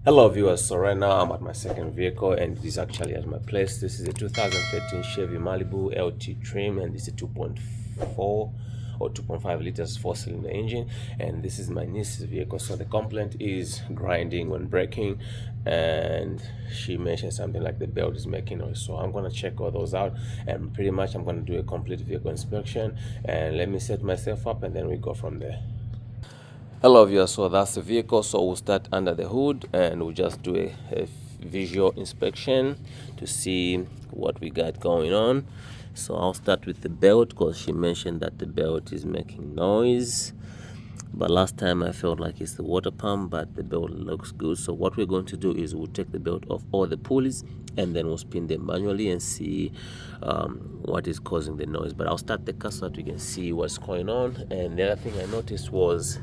Hello viewers, so right now I'm at my second vehicle and it is actually at my place. This is a 2013 Chevy Malibu LT trim and it's a 2.4 or 2.5 liters 4-cylinder engine, and this is my niece's vehicle. So the complaint is grinding when braking, and she mentioned something like the belt is making noise. So I'm gonna check all those out, and pretty much I'm gonna do a complete vehicle inspection, and let me set myself up and then we go from there. Hello viewers, so that's the vehicle. So we'll start under the hood and we'll just do a visual inspection to see what we got going on. So I'll start with the belt because she mentioned that the belt is making noise, but last time I felt like it's the water pump, but the belt looks good. So what we're going to do is we'll take the belt off all the pulleys and then we'll spin them manually and see what is causing the noise. But I'll start the car so that we can see what's going on. And the other thing I noticed was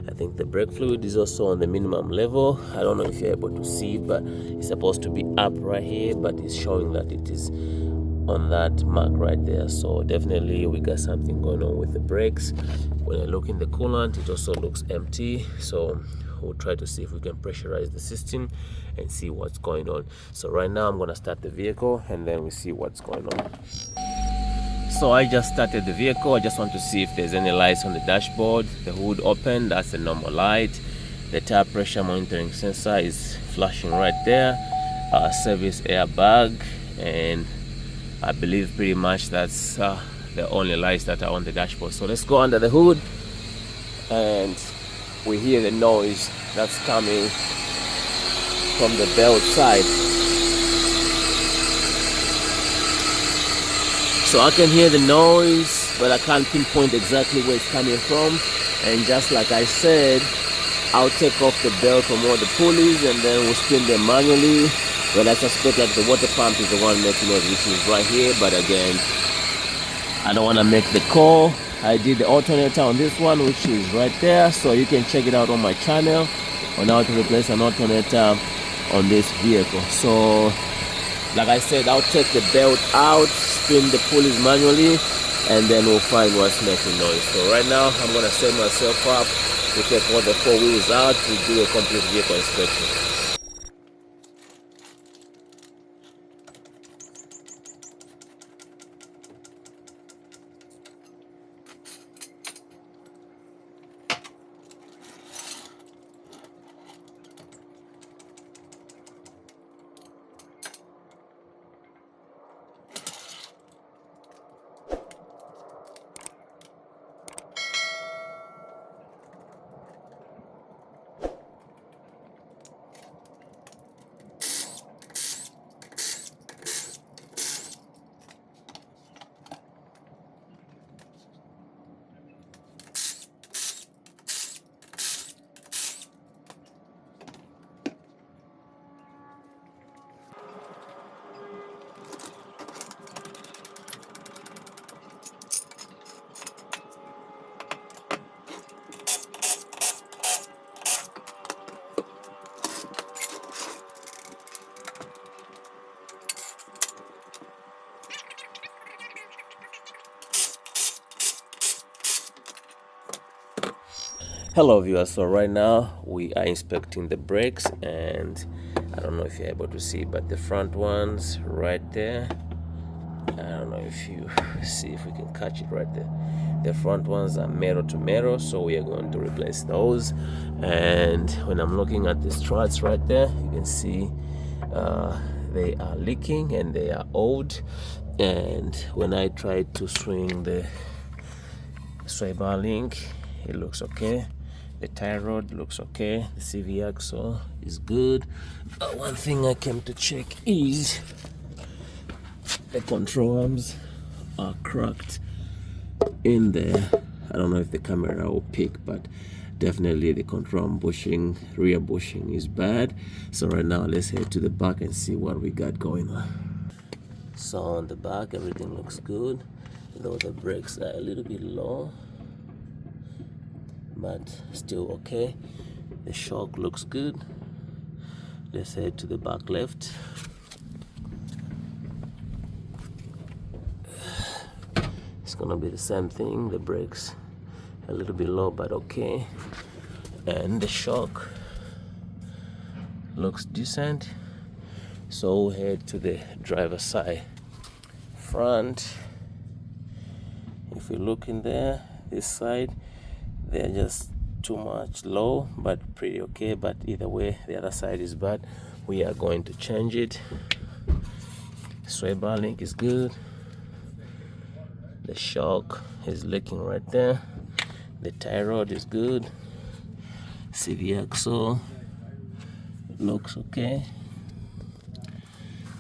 I think the brake fluid is also on the minimum level. I don't know if you're able to see it, but it's supposed to be up right here, but it's showing that it is on that mark right there. So definitely we got something going on with the brakes. When I look in the coolant, it also looks empty. So we'll try to see if we can pressurize the system and see what's going on. So right now I'm gonna start the vehicle and then we see what's going on. So I just started the vehicle. I just want to see if there's any lights on the dashboard. The hood open, that's a normal light. The tire pressure monitoring sensor is flashing right there. Service airbag, and I believe pretty much that's the only lights that are on the dashboard. So let's go under the hood and we hear the noise that's coming from the belt side. So I can hear the noise, but I can't pinpoint exactly where it's coming from. And just like I said, I'll take off the belt from all the pulleys and then we'll spin them manually. But I suspect that the water pump is the one making noise, which is right here. But again, I don't want to make the call. I did the alternator on this one, which is right there. So you can check it out on my channel on how to replace an alternator on this vehicle. So like I said, I'll take the belt out, spin the pulleys manually, and then we'll find what's making noise. So right now, I'm gonna set myself up to take all the 4 wheels out to do a complete vehicle inspection. Hello viewers, so right now we are inspecting the brakes, and I don't know if you're able to see, but the front ones right there, I don't know if you see, if we can catch it right there. The front ones are metal to metal, so we are going to replace those. And when I'm looking at the struts right there, you can see they are leaking and they are old. And when I try to swing the sway bar link, it looks okay. The tie rod looks okay. The CV axle is good. One thing I came to check is the control arms are cracked in there. I don't know if the camera will pick, but definitely the control arm bushing, rear bushing is bad. So right now let's head to the back and see what we got going on. So on the back everything looks good, though the brakes are a little bit low, but still okay. The shock looks good. Let's head to the back left. It's gonna be the same thing. The brakes a little bit low, but okay. and the shock looks decent. So we'll head to the driver's side. Front, if we look in there, this side, they're just too much low, but pretty okay. But either way, the other side is bad. We are going to change it. Sway bar link is good. The shock is leaking right there. The tie rod is good. CV axle looks okay.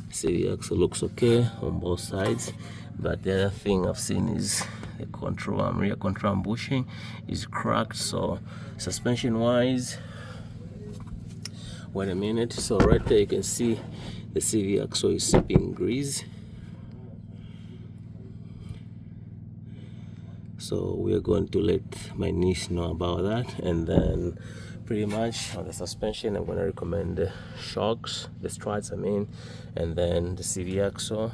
CV axle looks okay on both sides. But the other thing I've seen is the control arm, rear control arm bushing is cracked. So suspension wise, wait a minute. So right there you can see the CV axle is sipping grease. So we're going to let my niece know about that. And then pretty much on the suspension, I'm going to recommend the shocks, the struts I mean, and then the CV axle.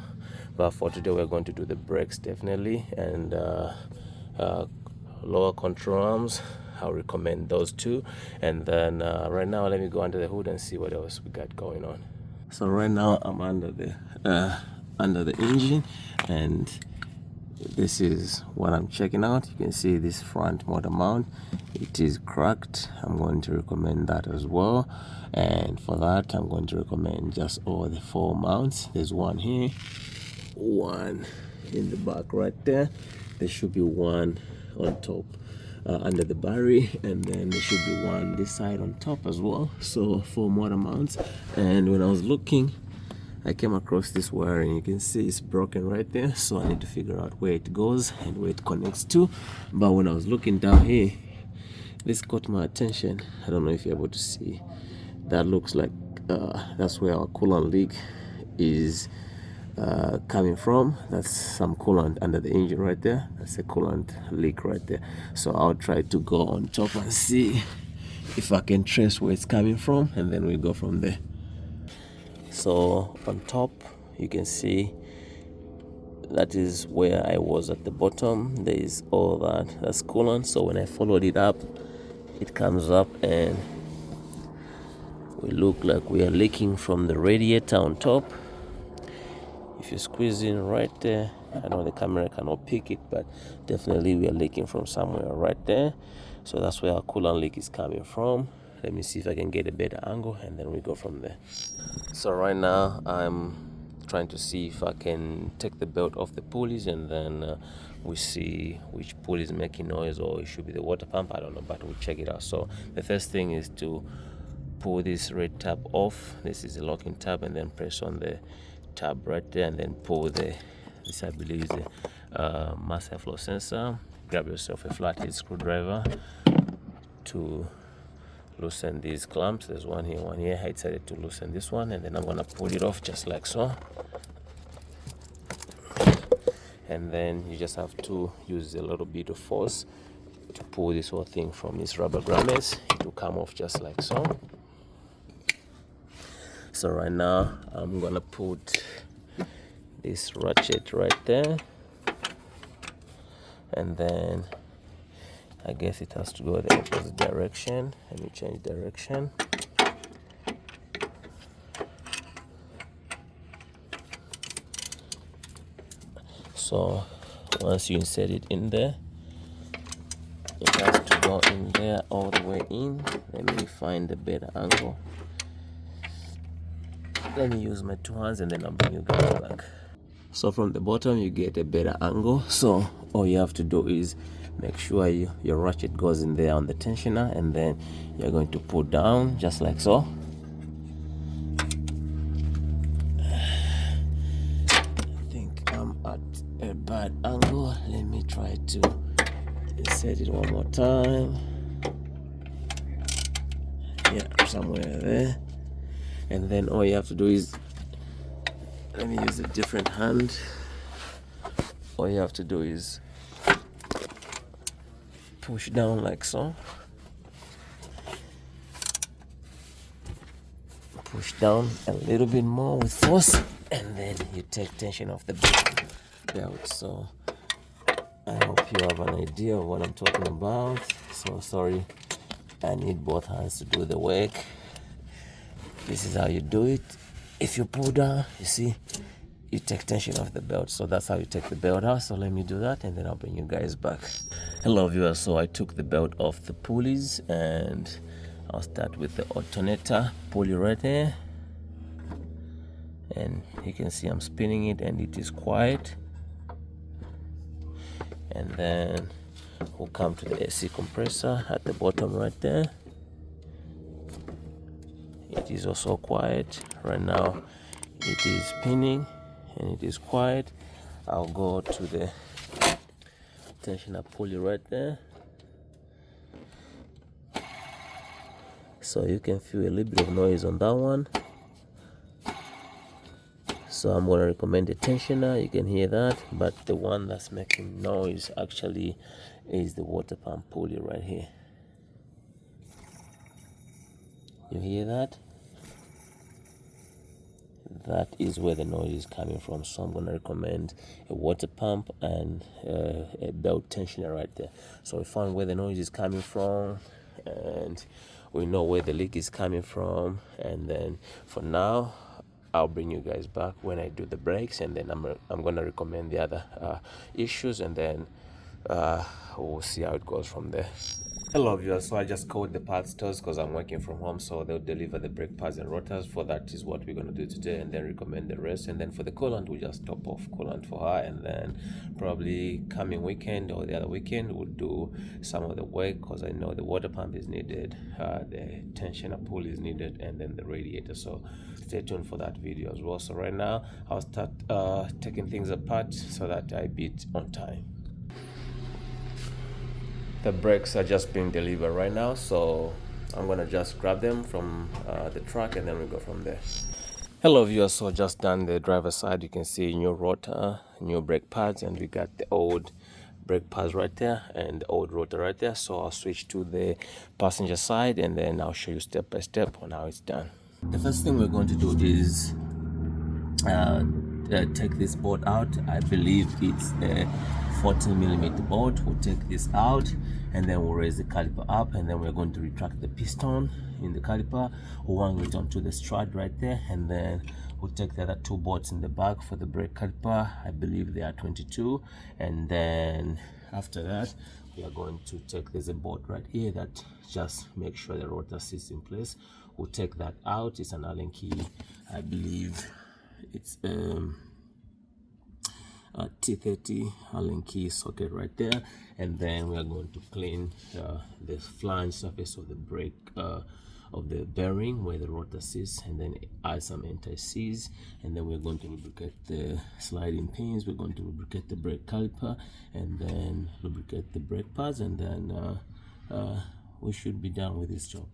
But for today we're going to do the brakes definitely, and lower control arms, I'll recommend those two. And then right now let me go under the hood and see what else we got going on. So right now I'm under the engine, and this is what I'm checking out. You can see this front motor mount, it is cracked. I'm going to recommend that as well, and for that I'm going to recommend just all the 4 mounts. There's one here, one in the back right there. There should be one on top under the battery, and then there should be one this side on top as well. So 4 motor mounts. And when I was looking, I came across this wire, and you can see it's broken right there. So I need to figure out where it goes and where it connects to. But when I was looking down here, this caught my attention. I don't know if you're able to see. That looks like that's where our coolant leak is coming from. That's some coolant under the engine right there. That's a coolant leak right there. So I'll try to go on top and see if I can trace where it's coming from, and then we go from there. So on top you can see that is where I was at the bottom. There is all that's coolant. So when I followed it up, it comes up and we look like we are leaking from the radiator on top. If you squeeze in right there, I know the camera cannot pick it, but definitely we are leaking from somewhere right there. So that's where our coolant leak is coming from. Let me see if I can get a better angle, and then we go from there. So right now I'm trying to see if I can take the belt off the pulleys, and then we see which pulley is making noise, or it should be the water pump, I don't know, but we'll check it out. So the first thing is to pull this red tab off. This is the locking tab, and then press on the tab right there, and then pull this I believe is the mass airflow sensor. Grab yourself a flathead screwdriver to loosen these clamps. There's one here. I decided to loosen this one, and then I'm gonna pull it off just like so. And then you just have to use a little bit of force to pull this whole thing from these rubber grommets. It will come off just like so. So right now I'm gonna put this ratchet right there, and then I guess it has to go the opposite direction. Let me change direction. So once you insert it in there, it has to go in there all the way in. Let me find a better angle. Let me use my 2 hands, and then I'll bring you guys back. So from the bottom you get a better angle. So all you have to do is make sure your ratchet goes in there on the tensioner, and then you're going to pull down just like so. I think I'm at a bad angle. Let me try to insert it one more time. Yeah, somewhere there. And then all you have to do is, let me use a different hand. All you have to do is push down like so. Push down a little bit more with force, and then you take tension off the belt. So I hope you have an idea of what I'm talking about. So sorry I need both hands to do the work. This is how you do it. If you pull down, you see, you take tension off the belt. So that's how you take the belt out. So let me do that and then I'll bring you guys back. Hello viewers, so I took the belt off the pulleys and I'll start with the alternator pulley right there. And you can see I'm spinning it and it is quiet. And then we'll come to the AC compressor at the bottom right there. It is also quiet right now. It is spinning and it is quiet. I'll go to the tensioner pulley right there, so you can feel a little bit of noise on that one. So I'm going to recommend the tensioner. You can hear that, but the one that's making noise actually is the water pump pulley right here. You hear that? That is where the noise is coming from. So I'm going to recommend a water pump and a belt tensioner right there. So we found where the noise is coming from and we know where the leak is coming from. And then for now, I'll bring you guys back when I do the brakes, and then I'm going to recommend the other issues, and then we'll see how it goes from there. Hello viewers, so I just called the parts stores because I'm working from home, so they'll deliver the brake pads and rotors. For that is what we're going to do today, and then recommend the rest. And then for the coolant, we'll just top off coolant for her, and then probably coming weekend or the other weekend we'll do some of the work, because I know the water pump is needed, the tensioner pulley is needed, and then the radiator. So stay tuned for that video as well. So right now I'll start taking things apart so that I beat on time. The brakes are just being delivered right now, so I'm gonna just grab them from the truck and then we go from there. Hello viewers, so just done the driver's side. You can see new rotor, new brake pads, and we got the old brake pads right there and the old rotor right there. So I'll switch to the passenger side and then I'll show you step by step on how it's done. The first thing we're going to do is take this bolt out. I believe it's a 14mm bolt. We'll take this out and then we'll raise the caliper up, and then we're going to retract the piston in the caliper. We'll wang it onto the strut right there, and then we'll take the other two bolts in the back for the brake caliper. I believe they are 22, and then after that we are going to take this bolt right here that just make sure the rotor sits in place. We'll take that out. It's an Allen key, I believe it's a T30 Allen key socket right there. And then we are going to clean the flange surface of the brake of the bearing where the rotor sits, and then add some anti-seize, and then we're going to lubricate the sliding pins. We're going to lubricate the brake caliper, and then lubricate the brake pads, and then we should be done with this job.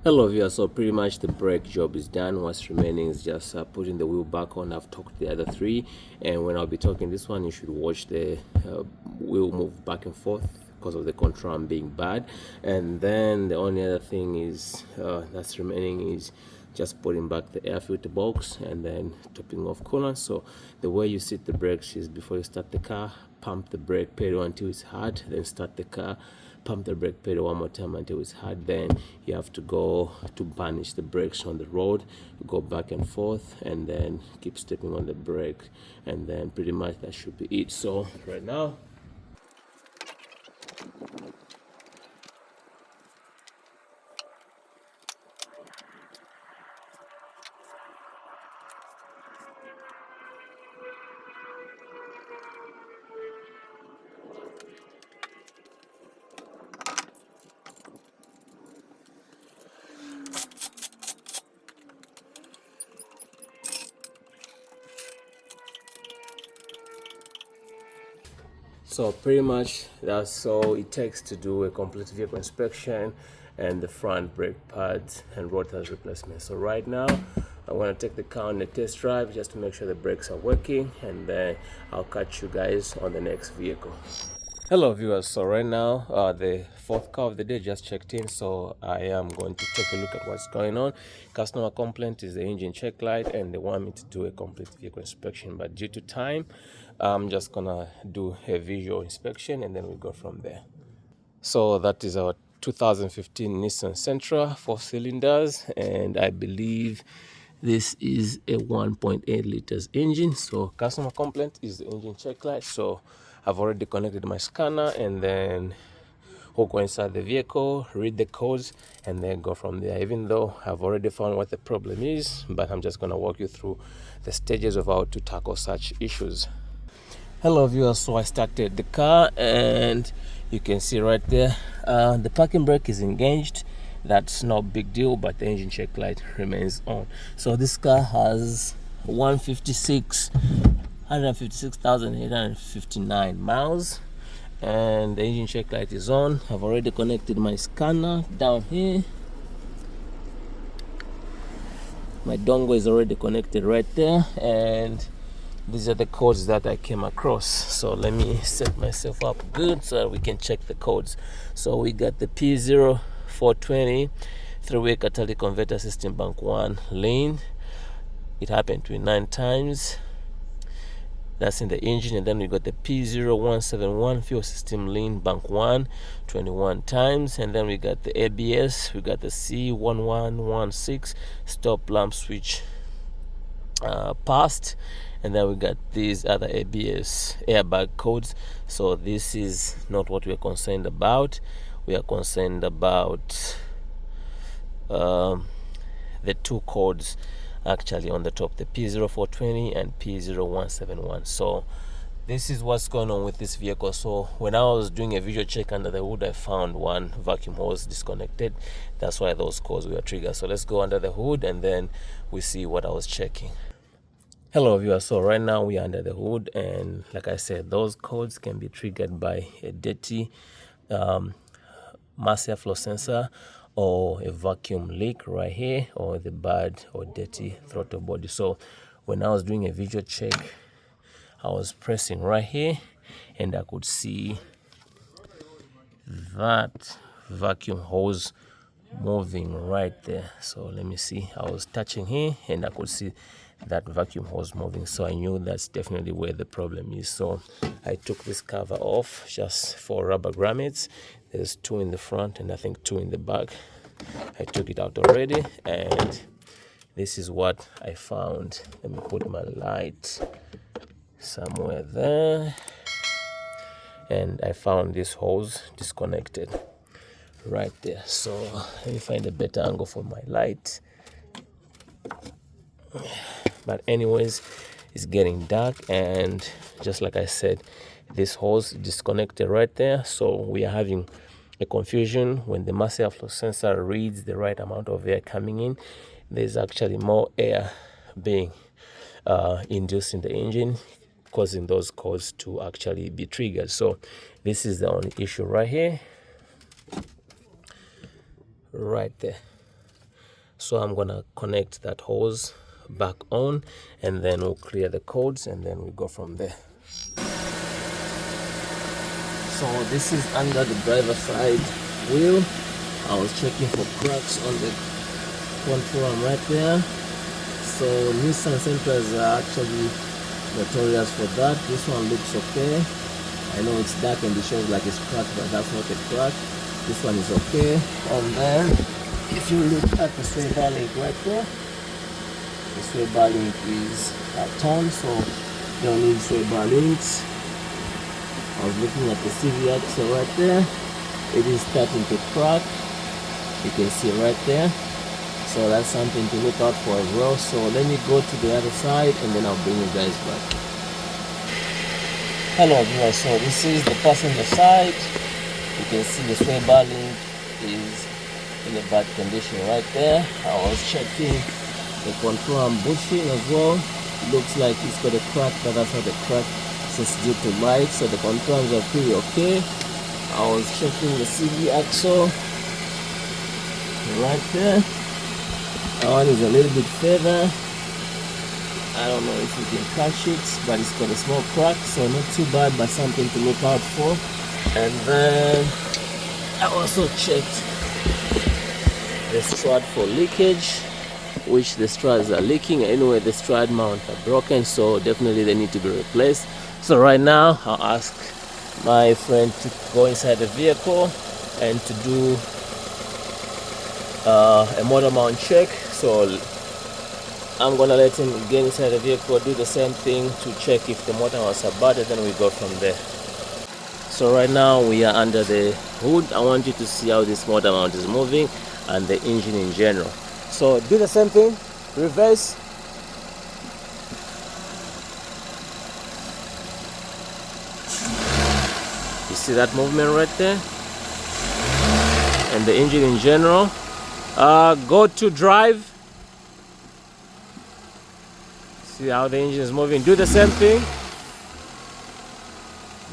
Hello viewers, so pretty much the brake job is done. What's remaining is just putting the wheel back on. I've talked the other three, and when I'll be talking this one, you should watch the wheel move back and forth because of the control arm being bad. And then the only other thing is that's remaining is just putting back the air filter box and then topping off coolant. So the way you sit the brakes is before you start the car, pump the brake pedal until it's hard, then start the car, pump the brake pedal one more time until it's hard, then you have to go to punish the brakes on the road, go back and forth, and then keep stepping on the brake, and then pretty much that should be it. So right now, so pretty much that's all it takes to do a complete vehicle inspection and the front brake pads and rotors replacement. So right now I want to take the car on a test drive just to make sure the brakes are working, and then I'll catch you guys on the next vehicle. Hello viewers, so right now the fourth car of the day just checked in, so I am going to take a look at what's going on. Customer complaint is the engine check light, and they want me to do a complete vehicle inspection, but due to time I'm just gonna do a visual inspection and then we go from there. So that is our 2015 Nissan Sentra, 4 cylinders, and I believe this is a 1.8 liters engine. So customer complaint is the engine check light. So I've already connected my scanner, and then we'll go inside the vehicle, read the codes, and then go from there. Even though I've already found what the problem is, but I'm just gonna walk you through the stages of how to tackle such issues. Hello viewers, so I started the car and you can see right there the parking brake is engaged. That's no big deal, but the engine check light remains on. So this car has 156,859 miles, and the engine check light is on. I've already connected my scanner down here. My dongle is already connected right there, and these are the codes that I came across. So let me set myself up good so that we can check the codes. So we got the P0420 three-way catalytic converter system bank 1 lane. It happened 29 times. That's in the engine. And then we got the P0171 fuel system lane bank 1 21 times. And then we got the ABS. We got the C1116 stop lamp switch passed. And then we got these other ABS airbag codes. So this is not what we're concerned about. We are concerned about the two codes actually on the top, the P0420 and P0171. So this is what's going on with this vehicle. So when I was doing a visual check under the hood, I found one vacuum hose disconnected. That's why those codes were triggered. So let's go under the hood and then we see what I was checking. Hello viewers, so right now we are under the hood, and like I said, those codes can be triggered by a dirty mass airflow sensor or a vacuum leak right here, or the bad or dirty throttle body. So when I was doing a visual check, I was pressing right here and I could see that vacuum hose moving right there. So let me see, I was touching here and I could see that vacuum hose moving, so I knew that's definitely where the problem is. So I took this cover off just for rubber grommets. There's 2 in the front and I think 2 in the back. I took it out already, and this is what I found. Let me put my light somewhere there, and I found this hose disconnected right there. So let me find a better angle for my light. But anyways, it's getting dark, and just like I said, this hose disconnected right there. So we are having a confusion when the mass airflow sensor reads the right amount of air coming in. There's actually more air being induced in the engine, causing those codes to actually be triggered. So this is the only issue right here, right there. So I'm gonna connect that hose back on, and then we'll clear the codes, and then we go from there. So this is under the driver side wheel. I was checking for cracks on the control arm right there. So Nissan Sentras are actually notorious for that. This one looks okay. I know it's dark and it shows like it's cracked, but that's not a crack. This one is okay. And then if you look at the sway bar link right there, the sway bar link is torn, so you don't need sway bar links. I was looking at the CV axle right there. It is starting to crack. You can see right there. So that's something to look out for as well. So let me go to the other side and then I'll bring you guys back. Hello viewers, so this is the passenger side. You can see the sway bar link is in a bad condition right there. I was checking the control arm bushing as well. It looks like it's got a crack, but that's not a crack. It's due to light, so the control arms are pretty okay. I was checking the CV axle right there. That one is a little bit further. I don't know if you can catch it, but it's got a small crack, so not too bad, but something to look out for. And then I also checked the strut for leakage, which the struts are leaking. Anyway, the strut mounts are broken, so definitely they need to be replaced. So right now I'll ask my friend to go inside the vehicle and to do a motor mount check. So I'm gonna let him get inside the vehicle, do the same thing to check if the motor was bad, and then we go from there. So right now we are under the hood. I want you to see how this motor mount is moving and the engine in general. So do the same thing, reverse. You see that movement right there? And the engine in general. Go to drive. See how the engine is moving. Do the same thing.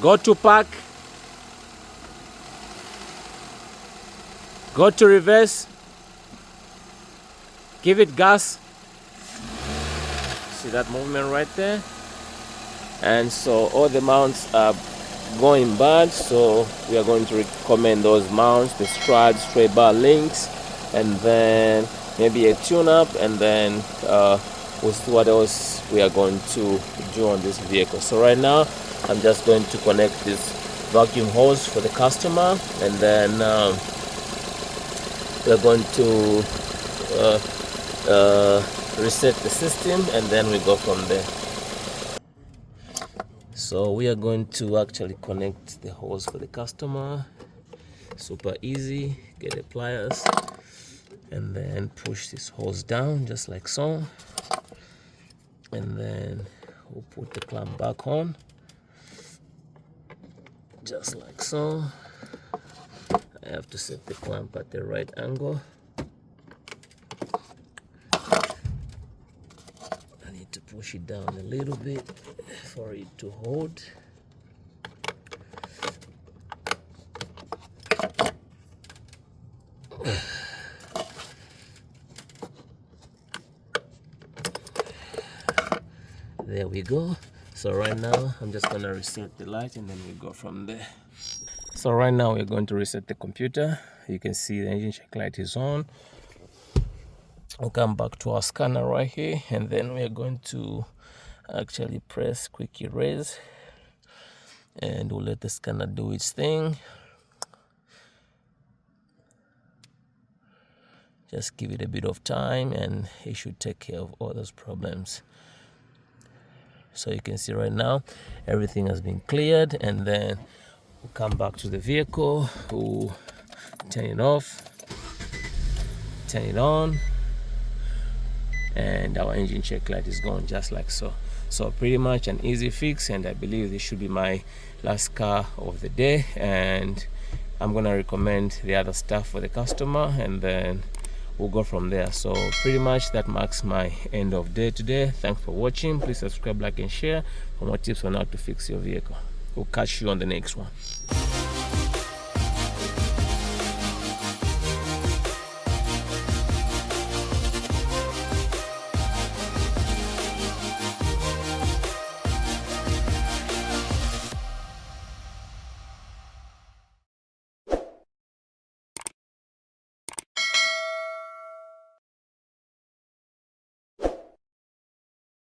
Go to park. Go to reverse. Give it gas. See that movement right there? And so all the mounts are going bad, so we are going to recommend those mounts, the struts, sway bar links, and then maybe a tune-up, and then we'll see what else we are going to do on this vehicle. So right now I'm just going to connect this vacuum hose for the customer, and then we're going to reset the system, and then we go from there. So we are going to actually connect the hose for the customer. Super easy. Get the pliers and then push this hose down just like so, and then we'll put the clamp back on just like so. I have to set the clamp at the right angle. I need to push it down a little bit for it to hold. There we go. So right now I'm just gonna reset the light, and then we go from there. So right now we're going to reset the computer. You can see the engine check light is on. We'll come back to our scanner right here, and then we're going to actually press quick erase, and we'll let the scanner do its thing. Just give it a bit of time and it should take care of all those problems. So you can see right now everything has been cleared, and then we'll come back to the vehicle, we'll turn it off, turn it on, and our engine check light is gone just like so. So pretty much an easy fix, and I believe this should be my last car of the day, and I'm gonna recommend the other stuff for the customer, and then we'll go from there. So pretty much that marks my end of day today. Thanks for watching. Please subscribe, like, and share for more tips on how to fix your vehicle. We'll catch you on the next one.